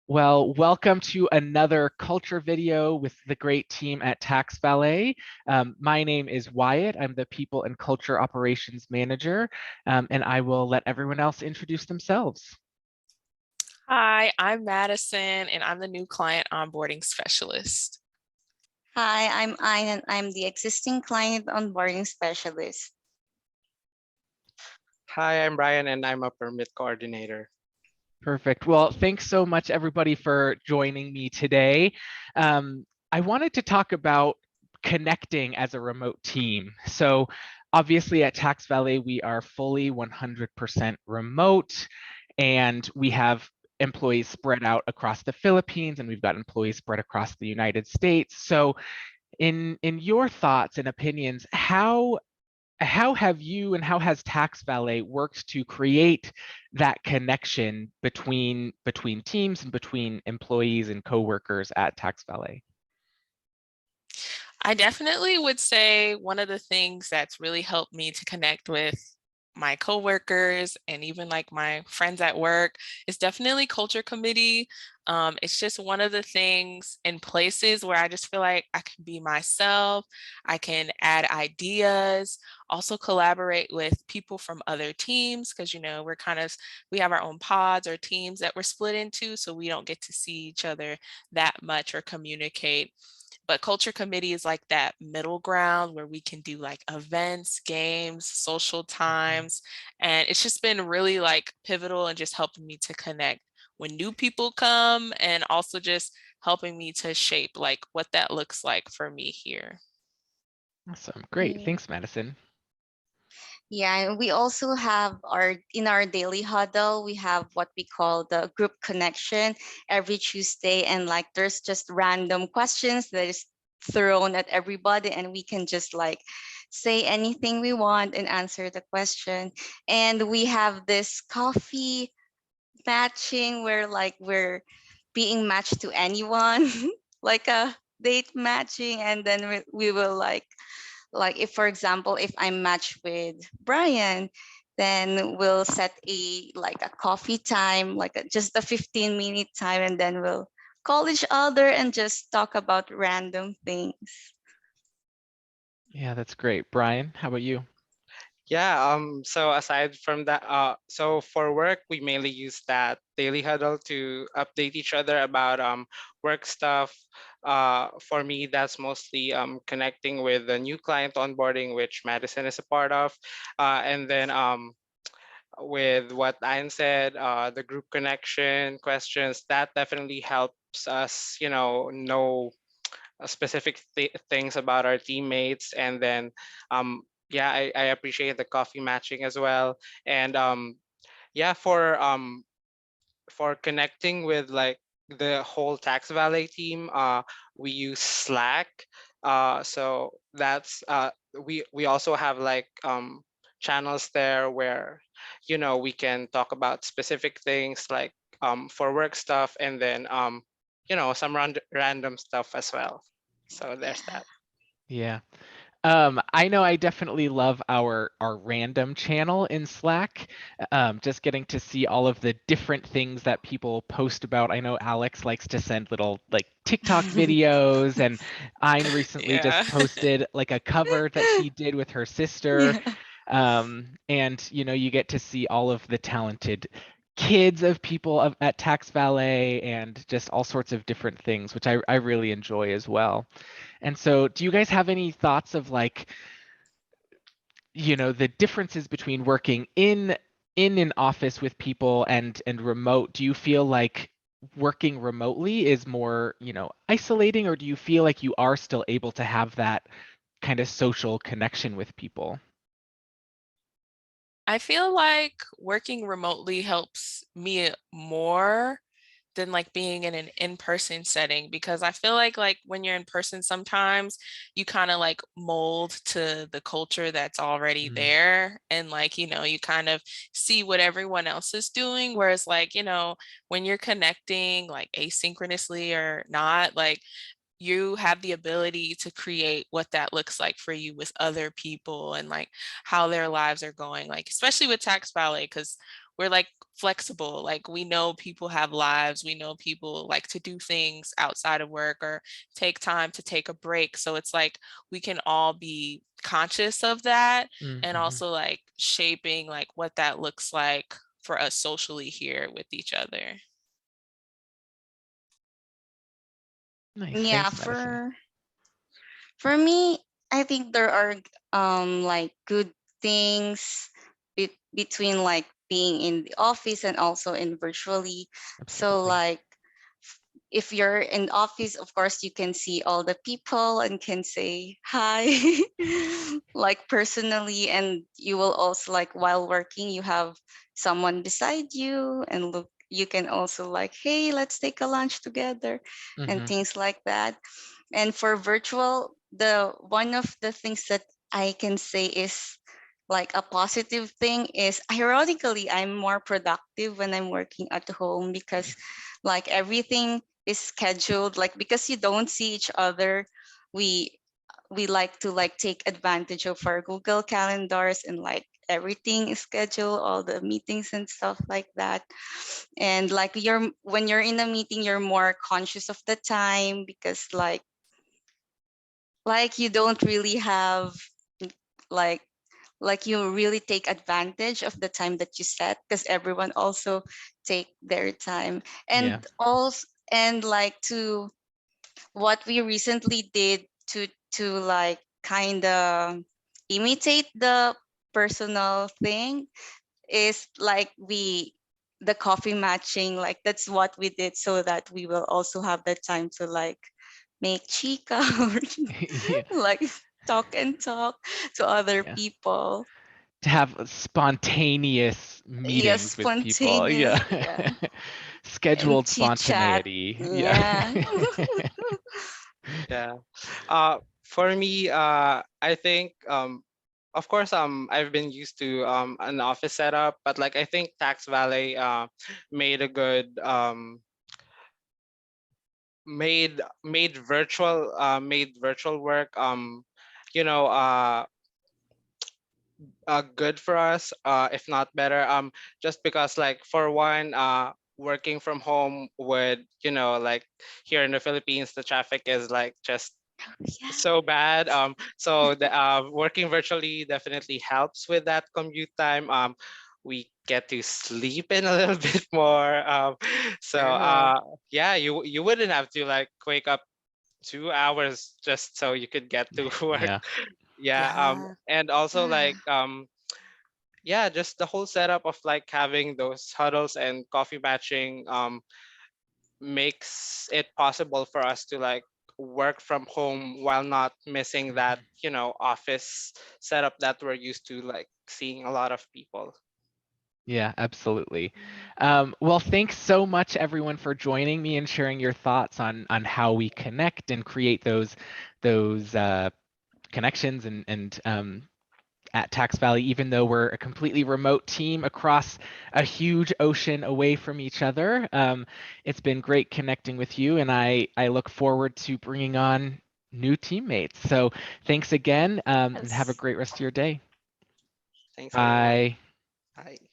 Well, welcome to another culture video with the great team at TaxValet. My name is Wyatt. I'm the People and Culture Operations Manager, and I will let everyone else introduce themselves. Hi, I'm Madison, and I'm the new client onboarding specialist. Hi, I'm Ayn and I'm the existing client onboarding specialist. Hi, I'm Bryan and I'm a permit coordinator. Perfect. Well, thanks so much, everybody, for joining me today. I wanted to talk about connecting as a remote team. So obviously at TaxValet, we are fully 100% remote, and we have employees spread out across the Philippines, and we've got employees spread across the United States. So in your thoughts and opinions, how have you and how has TaxValet worked to create that connection between teams and between employees and coworkers at TaxValet? I definitely would say one of the things that's really helped me to connect with my coworkers and even like my friends at work is definitely culture committee. It's just one of the things in places where I just feel like I can be myself, I can add ideas, also collaborate with people from other teams because we have our own pods or teams that we're split into, so we don't get to see each other that much or communicate. But culture committee is like that middle ground where we can do like events, games, social times. And it's just been really like pivotal and just helping me to connect when new people come and also just helping me to shape like what that looks like for me here. Awesome. Great. Thanks, Madison. Yeah, and we also have our daily huddle, we have what we call the group connection every Tuesday, and like there's just random questions that is thrown at everybody, and we can just like say anything we want and answer the question. And we have this coffee matching where like we're being matched to anyone, like a date matching, and then we will like if for example if I'm matched with Bryan, then we'll set a coffee time, just a 15-minute time, and then we'll call each other and just talk about random things. Yeah, that's great. Bryan, how about you? Yeah, so aside from that, so for work, we mainly use that daily huddle to update each other about work stuff. For me, that's mostly connecting with the new client onboarding, which Madison is a part of. And then with what Anne said, the group connection questions, that definitely helps us, know specific things about our teammates. And then yeah, I appreciate the coffee matching as well. And yeah, for connecting with like the whole tax valet team, we use Slack. So that's we also have like channels there where we can talk about specific things like for work stuff, and then some random stuff as well. So there's that. Yeah. I know I definitely love our random channel in Slack. Just getting to see all of the different things that people post about. I know Alex likes to send little like TikTok videos, and Ayn recently Yeah. just posted like a cover that she did with her sister. Yeah. And you get to see all of the talented kids of people at TaxValet and just all sorts of different things, which I really enjoy as well. And so do you guys have any thoughts of like, the differences between working in an office with people and remote? Do you feel like working remotely is more, isolating, or do you feel like you are still able to have that kind of social connection with people? I feel like working remotely helps me more than like being in an in-person setting because I feel like when you're in person sometimes you kind of like mold to the culture that's already Mm. there and like you kind of see what everyone else is doing, whereas when you're connecting like asynchronously or not, like you have the ability to create what that looks like for you with other people and like how their lives are going, like especially with tax ballet because we're like flexible. Like we know people have lives, we know people like to do things outside of work or take time to take a break. So it's like we can all be conscious of that and also like shaping like what that looks like for us socially here with each other. Nice. Yeah, Thanks, Madison. for me, I think there are like good things between like being in the office and also in virtually. So Absolutely. like if you're in office, of course you can see all the people and can say hi like personally, and you will also like while working you have someone beside you and look, you can also like, hey, let's take a lunch together and things like that. And for virtual, the one of the things that I can say is like a positive thing is ironically I'm more productive when I'm working at home because like everything is scheduled, like because you don't see each other, we like to like take advantage of our Google calendars and like everything is scheduled, all the meetings and stuff like that. And like you're when you're in a meeting you're more conscious of the time because like you don't really have like you really take advantage of the time that you set because everyone also take their time. Yeah. And also, and like to what we recently did to like kind of imitate the personal thing is like the coffee matching, like that's what we did so that we will also have the time to like make chica or Yeah. like talk and talk to other Yeah. people. To have spontaneous Yes, meetings with people. spontaneous, Yeah. yeah, and Scheduled chit chat. spontaneity. Yeah. Yeah. Yeah. For me, I think of course I've been used to an office setup, but like I think TaxValet made a good made virtual work you know good for us, if not better, just because like for one, working from home would, like here in the Philippines the traffic is like just Yeah. so bad. So the working virtually definitely helps with that commute time. We get to sleep in a little bit more. So True. yeah, you wouldn't have to like wake up 2 hours just so you could get to work. Yeah. Yeah. Yeah. And also Yeah. like yeah, just the whole setup of like having those huddles and coffee matching makes it possible for us to like work from home while not missing that, office setup that we're used to, like seeing a lot of people. Yeah, absolutely. Well, thanks so much everyone for joining me and sharing your thoughts on how we connect and create those connections and at TaxValet, even though we're a completely remote team across a huge ocean away from each other. It's been great connecting with you, and I look forward to bringing on new teammates. So thanks again, and have a Yes. great rest of your day. Thanks everyone. Bye. Bye.